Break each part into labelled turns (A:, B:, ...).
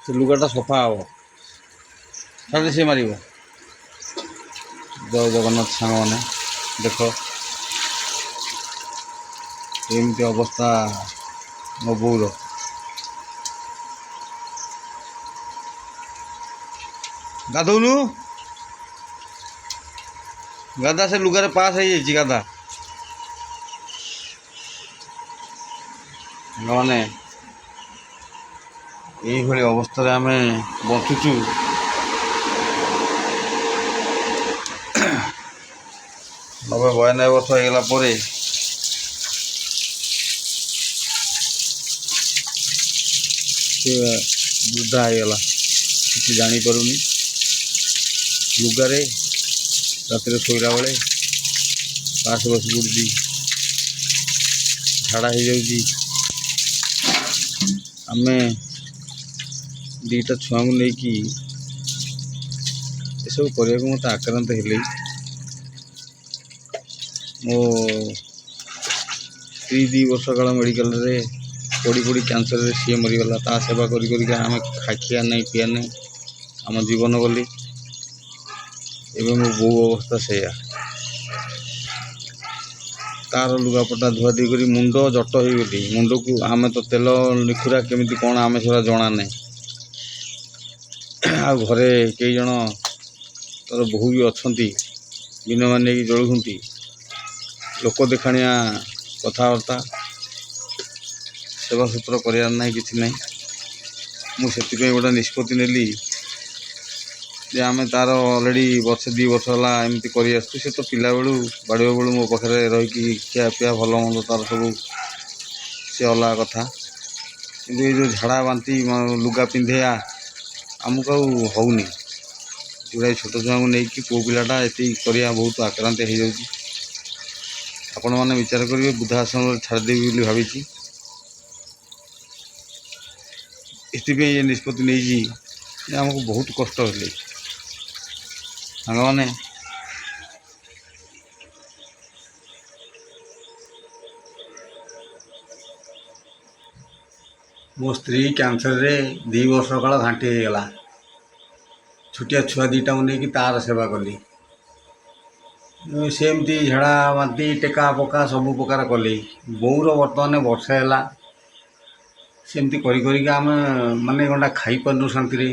A: से लुगाटा सफा हम सारे सी मार। जय जगन्नाथ सांग मैंने देख एमती अवस्था मो बोर गाधौनु गाधा से लुगारे पास हो गाधा मैंने यही अवस्था आम बचुचु नबे 92 वर्ष होगला वृद्धा होगला किसी जापारूनी लुगारे रात शोला बेले पास बस पड़ी झाड़ा हो जाऊँगी आम दीटा छुआ को लेकिन सब करने को मत आक्रांत हेले मो स्त्री 2 वर्ष काल मेडिकल रे पड़ी पड़ी कैंसर रे सी मरीगला ता सेवा करी आम खाखिया नहीं पिया नहीं आम जीवन गली एवं मो बो अवस्था से तार लुगापटा धुआधुई कर मुंड जट हो गली मुंड को आम तो तेल निखुरा केमी कौन आम से जना नहीं आ घरे कई जन तर बहु भी अच्छा दिन मान जलुंट लोक देखाणिया कथबार्ता सेवा सूत्र करार ना कि ना मुझे गोटे निष्पत्ति नेली जे आम तार अलरेडी वर्षे 2 वर्ष है एमती कर से तो पिला बेलू बाड़ बेलू मो पाखे रही खिया पिया भल मंद तार सब सी अलग कथा कि जो झाड़ा बांती लुगा पिंधेया आमको होनी जोड़ा छोट छुआ को लेकिन पु पिलाटा ये करा बहुत आक्रांत हो जाऊँगी आपण मैंने विचार करेंगे वृद्धाश्रम छाड़देवी भावी ये निष्पत्ति नहीं आमको बहुत कष्ट हेले सांग मैंने मो स्त्री कैंसर रे 2 वर्ष काल घाटी होगला छोटिया छुआ 2टा को लेकिन तार सेवा कली सेमती झाड़ा बांती टेका पका सब प्रकार कली बोर बर्तमान वर्षे है सेमती करी आम माने गंडा खाई पारनु शांति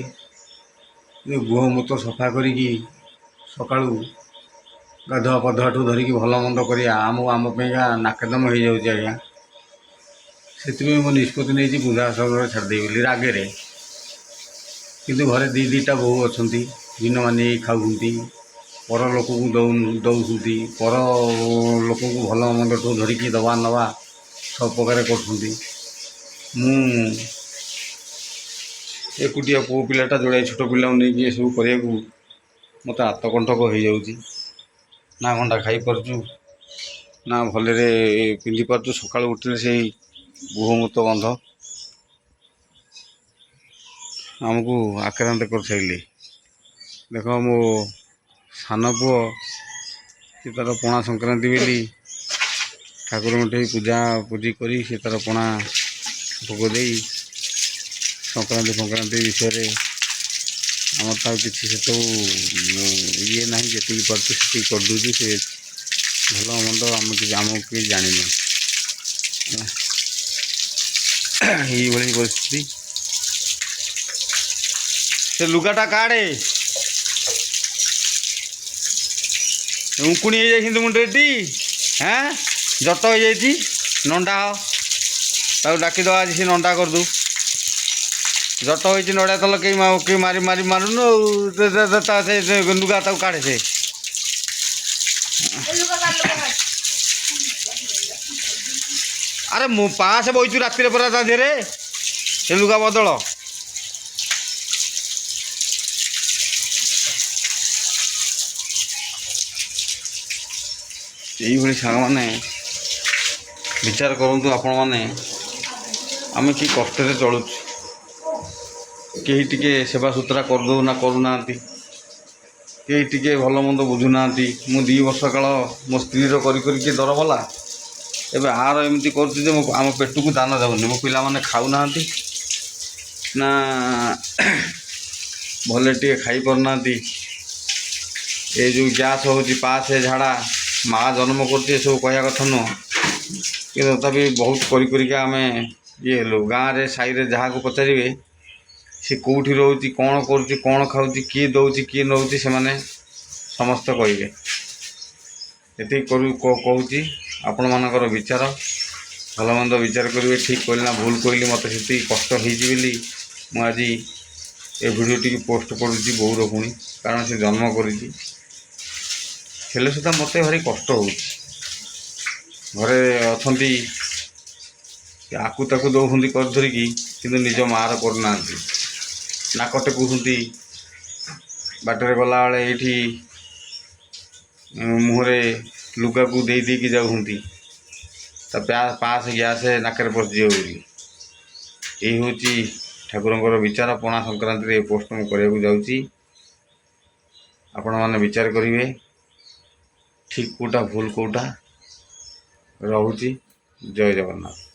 A: गुह मूत सफा करी सका गाधुआ पधुआठू धरिकी भल मंद कर आम नाकेदम हो जाऊँगी आज्ञा से मो निष्पत्ति नहीं वृद्धाश्रम छाड़दे बोली रागे किंतु घरे 2-2टा बहु अच्छा दिन मान खाऊँगी पर लोक को दौंती पर लोक को भल मंद ठू धरिकी दवा नवा सब प्रकार कर एकुटिया पु पिलाटा जोड़ा छोट पिला नहीं सब करने को मत आत्मकंठक हो जाऊँगी ना घंटा खाई पारचु ना भलरे पिंधि पारचु सका उठे से गुहमूत गंध आमको आक्रांत कर सारे देख मो सान पुओ सी तार पणा संक्रांति बेली ठाकुर मुठे पूजा पूजी करी सी तार पणा भोग दे संक्रांति संक्रांति विषय आम तो किसी से तो ये ना जी पार्टी से करदे से भल मंद आमको जानी ये परिस्थिति से लुगाटा काड़े उकुणी हो जाए मुंडे हाँ जट हो जाए नंडा डाक आज सी नंडा करदू जट हो नड़ा तल कई मारी मारी मारुन लुगा काढ़े से अरे मु पास बहीचु राति परा ता देहरे से लुगा बदल यही सांग मैंने विचार करूँ आपण मैंने आम कि कष्ट चलुँ कहीं टिके सेवा सुतरा करदे ना करूना कहीं टिके भल मंद बुझुना मु 2 वर्ष काल मो स्त्री करी दर भला ଏବେ ଆର ଏମିତି କରୁଛି ଯେ ଆମ ପେଟକୁ ଦାନା ଯାଉନି, ମୋ ପିଲାମାନେ ଖାଉନାହାନ୍ତି ନା ଭଲ ଟିକେ ଖାଇପାରୁନାହାନ୍ତି। ଏ ଯେଉଁ ଗ୍ୟାସ୍ ହେଉଛି, ପାସ୍ ଝାଡ଼ା, ମା ଜନ୍ମ କରୁଛି ଏସବୁ କହିବା କଥା ନୁହଁ, କିନ୍ତୁ ତଥାପି ବହୁତ କରିକା ଆମେ ଇଏ ହେଲୁ। ଗାଁରେ ସାହିରେ ଯାହାକୁ ପଚାରିବେ ସେ କେଉଁଠି ରହୁଛି, କ'ଣ କରୁଛି, କ'ଣ ଖାଉଛି, କିଏ ଦେଉଛି, କିଏ ନେଉଛି, ସେମାନେ ସମସ୍ତେ କହିବେ। ଏତିକି କହୁଛି, ଆପଣମାନଙ୍କର ବିଚାର ଭଲ ମନ୍ଦ ବିଚାର କରିବେ। ଠିକ୍ କହିଲି ନା ଭୁଲ କହିଲି, ମୋତେ ସେତିକି କଷ୍ଟ ହେଇଛି ବୋଲି ମୁଁ ଆଜି ଏ ଭିଡ଼ିଓଟିକୁ ପୋଷ୍ଟ କରୁଛି ବୋଉର ପୁଣି, କାରଣ ସେ ଜନ୍ମ କରିଛି। ହେଲେ ସୁଦ୍ଧା ମୋତେ ଭାରି କଷ୍ଟ ହେଉଛି। ଘରେ ଅଛନ୍ତି, ଆକୁ ତାକୁ ଦେଉଛନ୍ତି କରି ଧରିକି, କିନ୍ତୁ ନିଜ ମାଆର କରୁନାହାନ୍ତି। ନାକ ଟେକୁଛନ୍ତି, ବାଟରେ ଗଲାବେଳେ ଏଇଠି ମୁହଁରେ ଲୁଗାକୁ ଦେଇକି ଯାଉଛନ୍ତି, ତା ପାସ୍ ଗ୍ୟାସ୍ ନାକରେ ପଶିଯିବ ବୋଲି। ଏଇ ହେଉଛି ଠାକୁରଙ୍କର ବିଚାର। ପଣା ସଂକ୍ରାନ୍ତିରେ ଏ ପୋଷ୍ଟ ମୁଁ କରିବାକୁ ଯାଉଛି। ଆପଣମାନେ ବିଚାର କରିବେ ଠିକ୍ କେଉଁଟା ଭୁଲ କେଉଁଟା। ରହୁଛି। ଜୟ ଜଗନ୍ନାଥ।